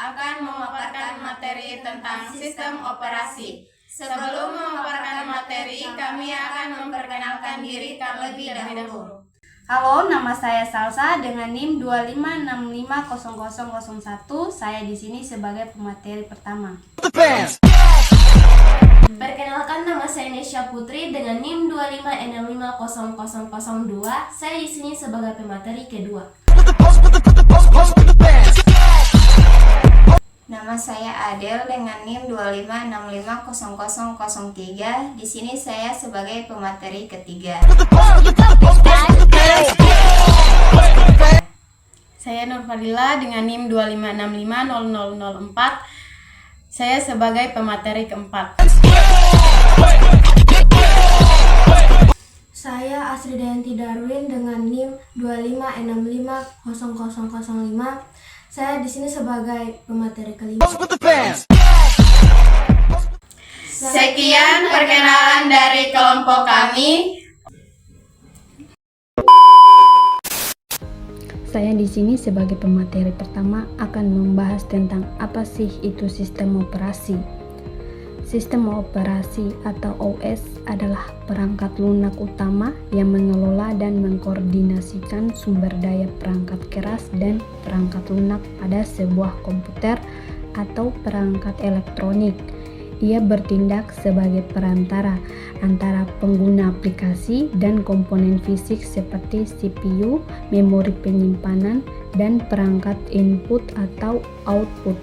akan memaparkan materi tentang sistem operasi. Sebelum memaparkan materi, kami akan memperkenalkan diri terlebih dahulu. Halo, nama saya Salsa dengan NIM 25650001. Saya di sini sebagai pemateri pertama. Perkenalkan, nama saya Nesya Putri dengan NIM 25650002. Saya di sini sebagai pemateri kedua. Nama saya Adel dengan NIM 25650003. Di sini saya sebagai pemateri ketiga. Saya Nurfadila dengan NIM 25650004. Saya sebagai pemateri keempat. Saya Asridayanti Darwin dengan NIM 25650005. Saya di sini sebagai pemateri kelima. Sekian perkenalan dari kelompok kami. Saya di sini sebagai pemateri pertama akan membahas tentang apa sih itu sistem operasi. Sistem operasi atau OS adalah perangkat lunak utama yang mengelola dan mengkoordinasikan sumber daya perangkat keras dan perangkat lunak pada sebuah komputer atau perangkat elektronik. Ia bertindak sebagai perantara antara pengguna aplikasi dan komponen fisik seperti CPU, memori penyimpanan, dan perangkat input atau output.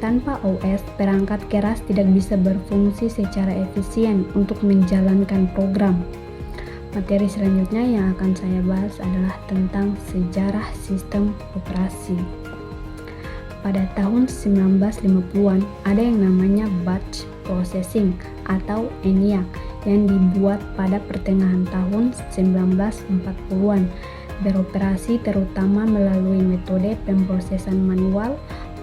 Tanpa OS, perangkat keras tidak bisa berfungsi secara efisien untuk menjalankan program. Materi selanjutnya yang akan saya bahas adalah tentang sejarah sistem operasi. Pada tahun 1950-an, ada yang namanya batch processing atau ENIAC yang dibuat pada pertengahan tahun 1940-an. Beroperasi terutama melalui metode pemrosesan manual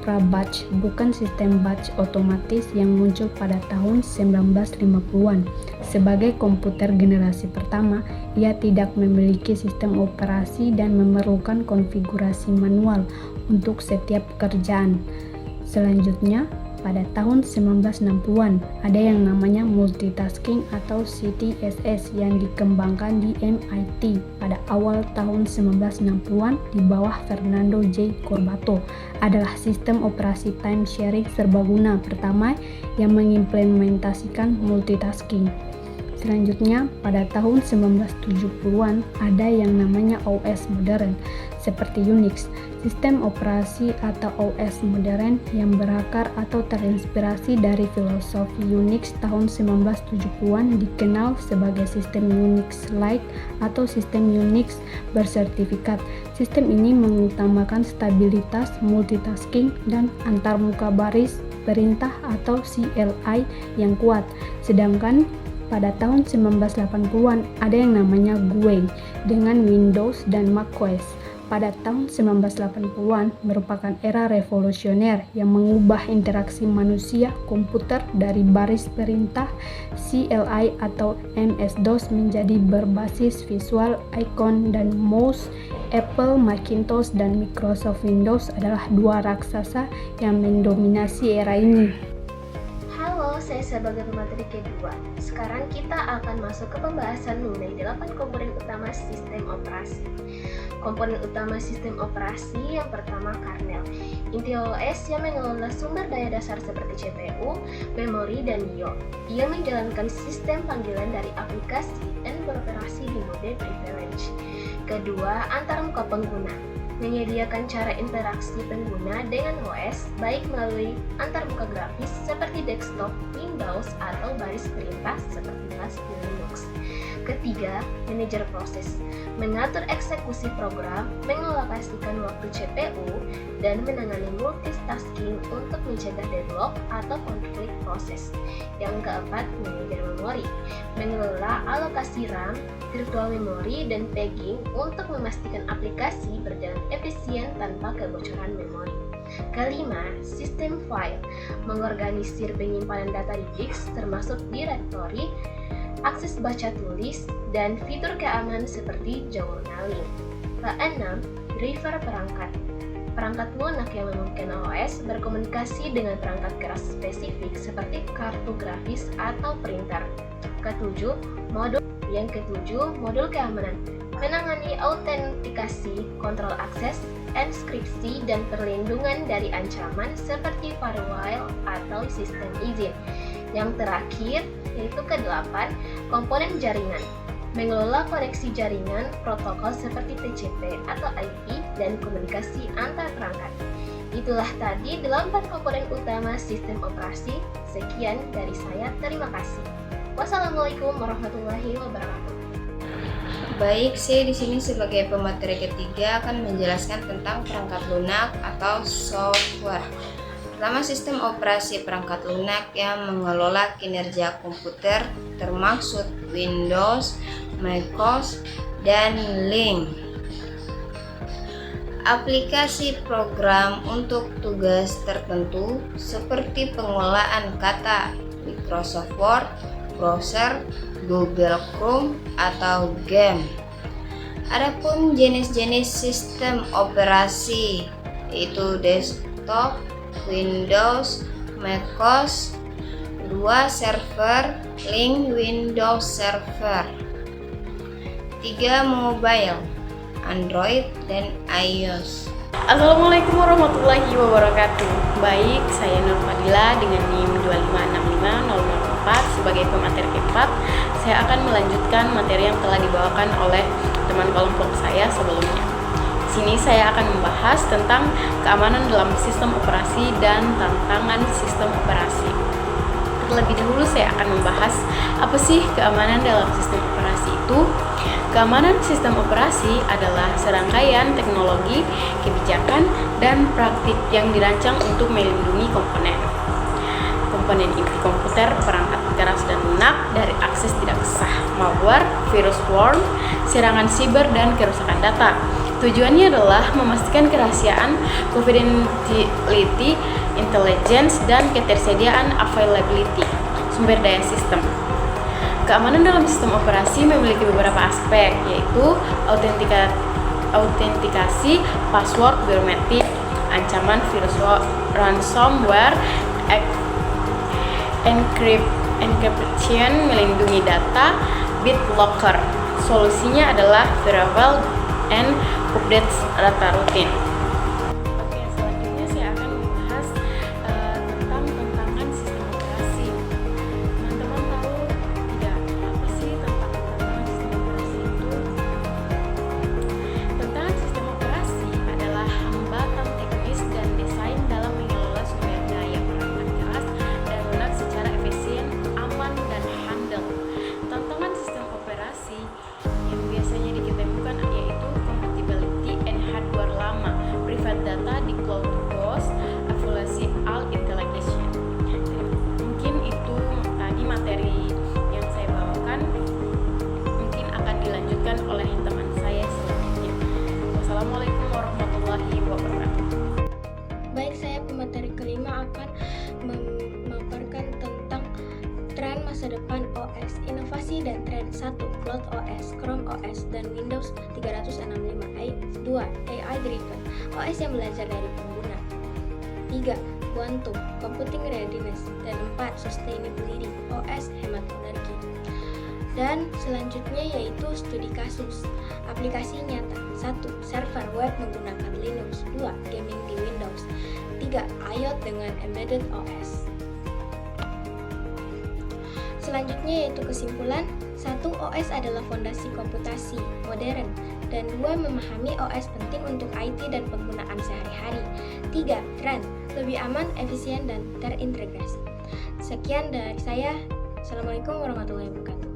pra-batch, bukan sistem batch otomatis yang muncul pada tahun 1950-an. Sebagai komputer generasi pertama, ia tidak memiliki sistem operasi dan memerlukan konfigurasi manual untuk setiap pekerjaan. Selanjutnya, pada tahun 1960-an, ada yang namanya multitasking atau CTSS yang dikembangkan di MIT pada awal tahun 1960-an di bawah Fernando J. Corbato. Adalah sistem operasi time sharing serbaguna pertama yang mengimplementasikan multitasking. Selanjutnya, pada tahun 1970-an ada yang namanya OS modern seperti Unix. Sistem operasi atau OS modern yang berakar atau terinspirasi dari filosofi Unix tahun 1970-an dikenal sebagai sistem Unix Lite atau sistem Unix bersertifikat. Sistem ini mengutamakan stabilitas, multitasking, dan antarmuka baris perintah atau CLI yang kuat. Sedangkan pada tahun 1980-an ada yang namanya GUI dengan Windows dan macOS. Pada tahun 1980-an merupakan era revolusioner yang mengubah interaksi manusia komputer dari baris perintah CLI atau MS-DOS menjadi berbasis visual icon dan mouse. Apple, Macintosh, dan Microsoft Windows adalah dua raksasa yang mendominasi era ini. Halo, saya sebagai pemateri kedua. Sekarang kita akan masuk ke pembahasan mengenai 8 komponen utama sistem operasi. Komponen utama sistem operasi yang pertama kernel. Inti OS yang mengelola sumber daya dasar seperti CPU, memori, dan I/O. Ia menjalankan sistem panggilan dari aplikasi dan beroperasi di mode privilege. Kedua, antarmuka pengguna. Menyediakan cara interaksi pengguna dengan OS baik melalui antarmuka grafis seperti desktop, Windows, atau baris perintah seperti kelas di Linux. Ketiga, manajer proses. Mengatur eksekusi program, mengalokasikan waktu CPU, dan menangani multitasking untuk mencegah deadlock atau konflik proses. Yang keempat, manajer memori. Mengelola alokasi RAM, virtual memory, dan pegging untuk memastikan aplikasi berjalan efisien tanpa kebocoran memori. Kelima, sistem file. Mengorganisir penyimpanan data di disk termasuk directory, akses baca tulis, dan fitur keamanan seperti journaling. Keenam, driver perangkat. Perangkat lunak yang memungkinkan OS berkomunikasi dengan perangkat keras spesifik seperti kartu grafis atau printer. Yang ketujuh, modul keamanan. Menangani autentikasi, kontrol akses, enskripsi, dan perlindungan dari ancaman seperti firewall atau sistem izin. Yang terakhir, yaitu ke-8, komponen jaringan. Mengelola koneksi jaringan, protokol seperti TCP atau IP, dan komunikasi antar perangkat. Itulah tadi 8 komponen utama sistem operasi. Sekian dari saya, terima kasih. Wassalamualaikum warahmatullahi wabarakatuh. Baik, saya di sini sebagai pemateri ketiga akan menjelaskan tentang perangkat lunak atau software. Pertama, sistem operasi perangkat lunak yang mengelola kinerja komputer termasuk Windows, macOS, dan Linux. Aplikasi program untuk tugas tertentu seperti pengolahan kata Microsoft Word, browser, Google Chrome, atau game. Adapun jenis-jenis sistem operasi yaitu desktop, Windows, macOS, 2 server, Linux Windows Server, 3 mobile, Android, dan iOS. Assalamualaikum warahmatullahi wabarakatuh. Baik, saya Nur Fadila dengan NIM 2565004 sebagai pemateri keempat. Saya akan melanjutkan materi yang telah dibawakan oleh teman kelompok saya sebelumnya. Di sini saya akan membahas tentang keamanan dalam sistem operasi dan tantangan sistem operasi. Terlebih dahulu saya akan membahas apa sih keamanan dalam sistem operasi itu. Keamanan sistem operasi adalah serangkaian teknologi, kebijakan, dan praktik yang dirancang untuk melindungi komponen inti komputer, perangkat keras dan lunak dari akses tidak sah, malware, virus worm, serangan siber, dan kerusakan data. Tujuannya adalah memastikan kerahasiaan, confidentiality, intelligence, dan ketersediaan availability sumber daya sistem. Keamanan dalam sistem operasi memiliki beberapa aspek, yaitu autentikasi, password biometrik, ancaman virus ransomware, encryption melindungi data, BitLocker. Solusinya adalah variable and updates data rutin. Oke, selanjutnya saya akan membahas tentang tantangan sistem operasi. Teman-teman tahu tidak apa sih tantangan sistem operasi itu? Tantangan sistem operasi adalah hambatan teknis dan desain dalam mengelola sumber daya perangkat keras dan lunak secara efisien, aman, dan handal. Tantangan sistem operasi yang biasanya diketemukan yaitu compatibility and hardware lama, private data di cloud ghost, evaluasi all intelligence. Mungkin itu tadi materi yang saya bawakan, mungkin akan dilanjutkan oleh teman saya selanjutnya. Wassalamualaikum warahmatullahi wabarakatuh. Baik, saya pemateri kelima akan memaparkan tentang tren masa depan OS, inovasi dan tren 1. Cloud OS, Chrome OS, dan Windows 365. 2. AI Driven, OS yang belajar dari pengguna. 3. Quantum Computing Readiness. Dan 4. Sustainability, OS hemat energi. Dan selanjutnya yaitu studi kasus. Aplikasi nyata. 1. Server web menggunakan Linux. 2. Gaming di Windows. 3. iOS dengan Embedded OS. Selanjutnya yaitu kesimpulan. 1. OS adalah fondasi komputasi modern. Dan 2. Memahami OS penting untuk IT dan penggunaan sehari-hari. 3. Tren, lebih aman, efisien, dan terintegrasi. Sekian dari saya. Assalamualaikum warahmatullahi wabarakatuh.